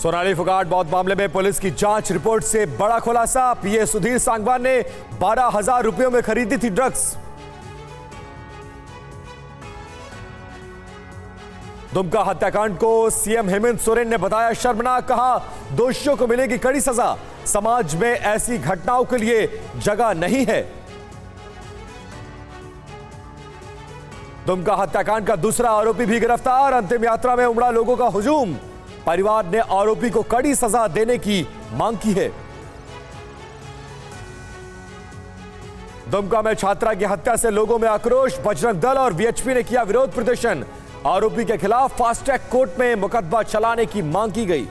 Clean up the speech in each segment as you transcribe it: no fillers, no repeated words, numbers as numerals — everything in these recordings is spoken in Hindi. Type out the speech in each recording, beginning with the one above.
सोनाली फोगाट मौत मामले में पुलिस की जांच रिपोर्ट से बड़ा खुलासा। पीए सुधीर सांगवान ने 12,000 रुपयों में खरीदी थी ड्रग्स। दुमका हत्याकांड को सीएम हेमंत सोरेन ने बताया शर्मनाक। कहा दोषियों को मिलेगी कड़ी सजा। समाज में ऐसी घटनाओं के लिए जगह नहीं है। दुमका हत्याकांड का दूसरा आरोपी भी गिरफ्तार। अंतिम यात्रा में उमड़ा लोगों का हुजूम। परिवार ने आरोपी को कड़ी सजा देने की मांग की है। दुमका में छात्रा की हत्या से लोगों में आक्रोश। बजरंग दल और वीएचपी ने किया विरोध प्रदर्शन। आरोपी के खिलाफ फास्ट ट्रैक कोर्ट में मुकदमा चलाने की मांग की गई।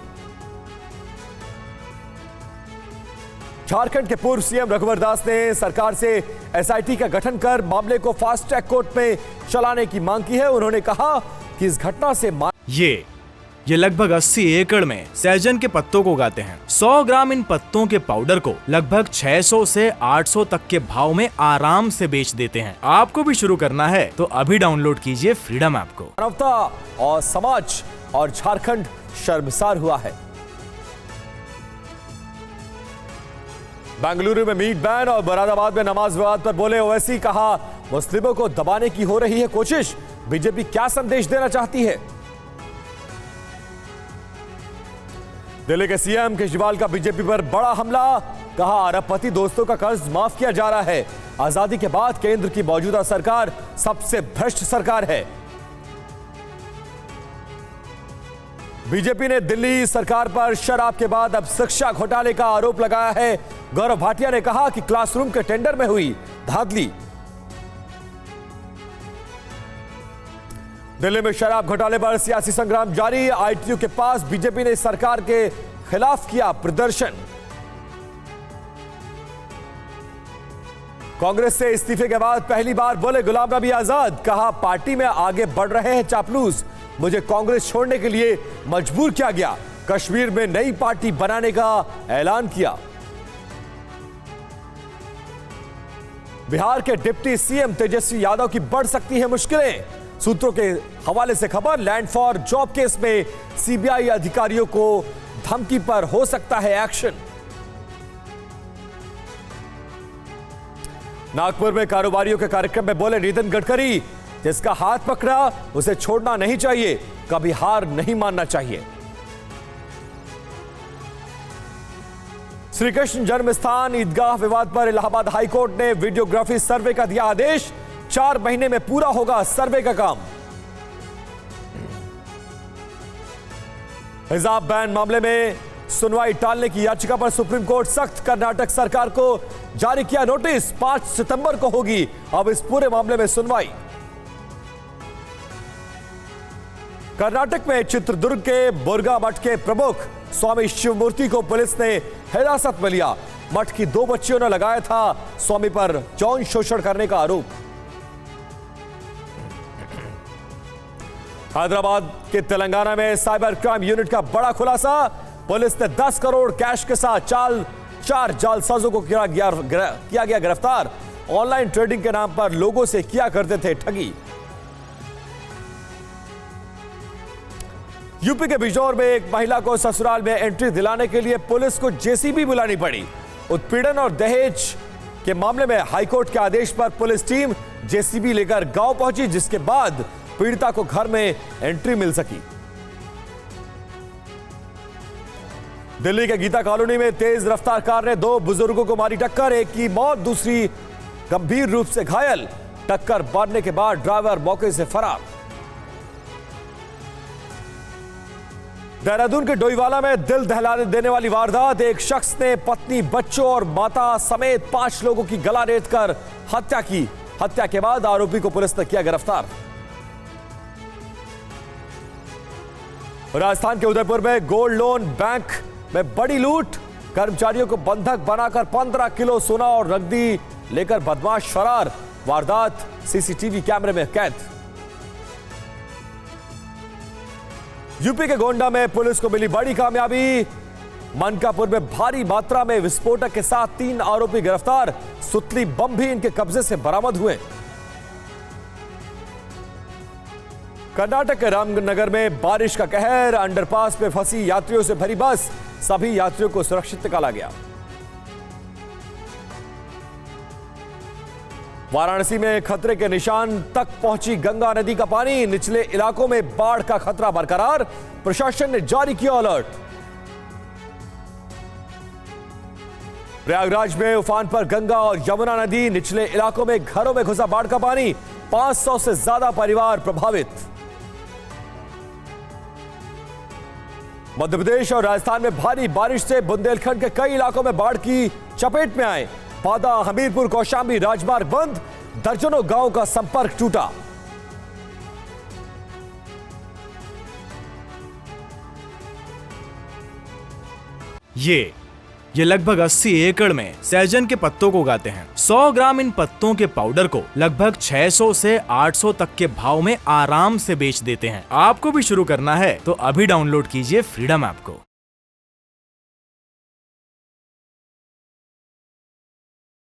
झारखंड के पूर्व सीएम रघुवर दास ने सरकार से एसआईटी का गठन कर मामले को फास्ट ट्रैक कोर्ट में चलाने की मांग की है। उन्होंने कहा कि इस घटना से ये लगभग 80 एकड़ में सहजन के पत्तों को उगाते हैं। 100 ग्राम इन पत्तों के पाउडर को लगभग 600 से 800 तक के भाव में आराम से बेच देते हैं। आपको भी शुरू करना है तो अभी डाउनलोड कीजिए फ्रीडम ऐप को। मानवता और समाज और झारखंड शर्मसार हुआ है। बेंगलुरु में मीट बैन और मुरादाबाद में नमाज विवाद पर बोले ओवैसी। कहा मुस्लिमों को दबाने की हो रही है कोशिश। बीजेपी क्या संदेश देना चाहती है। दिल्ली के सीएम केजरीवाल का बीजेपी पर बड़ा हमला। कहा अरबपति दोस्तों का कर्ज माफ किया जा रहा है। आजादी के बाद केंद्र की मौजूदा सरकार सबसे भ्रष्ट सरकार है। बीजेपी ने दिल्ली सरकार पर शराब के बाद अब शिक्षा घोटाले का आरोप लगाया है। गौरव भाटिया ने कहा कि क्लासरूम के टेंडर में हुई धांधली। दिल्ली में शराब घोटाले पर सियासी संग्राम जारी। आईटीयू के पास बीजेपी ने सरकार के खिलाफ किया प्रदर्शन। कांग्रेस से इस्तीफे के बाद पहली बार बोले गुलाम नबी आजाद। कहा पार्टी में आगे बढ़ रहे हैं चापलूस। मुझे कांग्रेस छोड़ने के लिए मजबूर किया गया। कश्मीर में नई पार्टी बनाने का ऐलान किया। बिहार के डिप्टी सीएम तेजस्वी यादव की बढ़ सकती है मुश्किलें। सूत्रों के हवाले से खबर। लैंड फॉर जॉब केस में सीबीआई अधिकारियों को धमकी पर हो सकता है एक्शन। नागपुर में कारोबारियों के कार्यक्रम में बोले नितिन गडकरी। जिसका हाथ पकड़ा उसे छोड़ना नहीं चाहिए। कभी हार नहीं मानना चाहिए। श्री कृष्ण जन्मस्थान ईदगाह विवाद पर इलाहाबाद हाईकोर्ट ने वीडियोग्राफी सर्वे का दिया आदेश। 4 महीने में पूरा होगा सर्वे का काम। हिजाब बैन मामले में सुनवाई टालने की याचिका पर सुप्रीम कोर्ट सख्त। कर्नाटक सरकार को जारी किया नोटिस। 5 सितंबर को होगी अब इस पूरे मामले में सुनवाई। कर्नाटक में चित्रदुर्ग के बुर्गा मठ के प्रमुख स्वामी शिवमूर्ति को पुलिस ने हिरासत में लिया। मठ की 2 बच्चियों ने लगाया था स्वामी पर यौन शोषण करने का आरोप। हैदराबाद के तेलंगाना में साइबर क्राइम यूनिट का बड़ा खुलासा। पुलिस ने 10 करोड़ कैश के साथ 4 जालसाजों को किया गया गिरफ्तार। ऑनलाइन ट्रेडिंग के नाम पर लोगों से किया करते थे ठगी। यूपी के बिजौर में एक महिला को ससुराल में एंट्री दिलाने के लिए पुलिस को जेसीबी बुलानी पड़ी। उत्पीड़न और दहेज के मामले में हाईकोर्ट के आदेश पर पुलिस टीम जेसीबी लेकर गांव पहुंची, जिसके बाद पीड़िता को घर में एंट्री मिल सकी। दिल्ली के गीता कॉलोनी में तेज रफ्तार कार ने 2 बुजुर्गों को मारी टक्कर। एक की मौत, दूसरी गंभीर रूप से घायल। टक्कर मारने के बाद ड्राइवर मौके से फरार। देहरादून के डोईवाला में दिल दहला देने वाली वारदात। एक शख्स ने पत्नी, बच्चों और माता समेत 5 लोगों की गला रेतकर हत्या की। हत्या के बाद आरोपी को पुलिस ने किया गिरफ्तार। राजस्थान के उदयपुर में गोल्ड लोन बैंक में बड़ी लूट। कर्मचारियों को बंधक बनाकर 15 किलो सोना और नकदी लेकर बदमाश फरार। वारदात सीसीटीवी कैमरे में कैद। यूपी के गोंडा में पुलिस को मिली बड़ी कामयाबी। मनकापुर में भारी मात्रा में विस्फोटक के साथ 3 आरोपी गिरफ्तार। सुतली बम भी इनके कब्जे से बरामद हुए। कर्नाटक के रामनगर में बारिश का कहर, अंडरपास में फंसी यात्रियों से भरी बस, सभी यात्रियों को सुरक्षित निकाला गया। वाराणसी में खतरे के निशान तक पहुंची गंगा नदी का पानी, निचले इलाकों में बाढ़ का खतरा बरकरार, प्रशासन ने जारी किया अलर्ट। प्रयागराज में उफान पर गंगा और यमुना नदी, निचले इलाकों में घरों में घुसा बाढ़ का पानी, 500 से ज्यादा परिवार प्रभावित। मध्य प्रदेश और राजस्थान में भारी बारिश से बुंदेलखंड के कई इलाकों में बाढ़ की चपेट में आए। बादा, हमीरपुर, कौशाम्बी राजमार्ग बंद, दर्जनों गांवों का संपर्क टूटा। ये लगभग 80 एकड़ में सहजन के पत्तों को उगाते हैं। 100 ग्राम इन पत्तों के पाउडर को लगभग 600 से 800 तक के भाव में आराम से बेच देते हैं। आपको भी शुरू करना है तो अभी डाउनलोड कीजिए फ्रीडम ऐप को।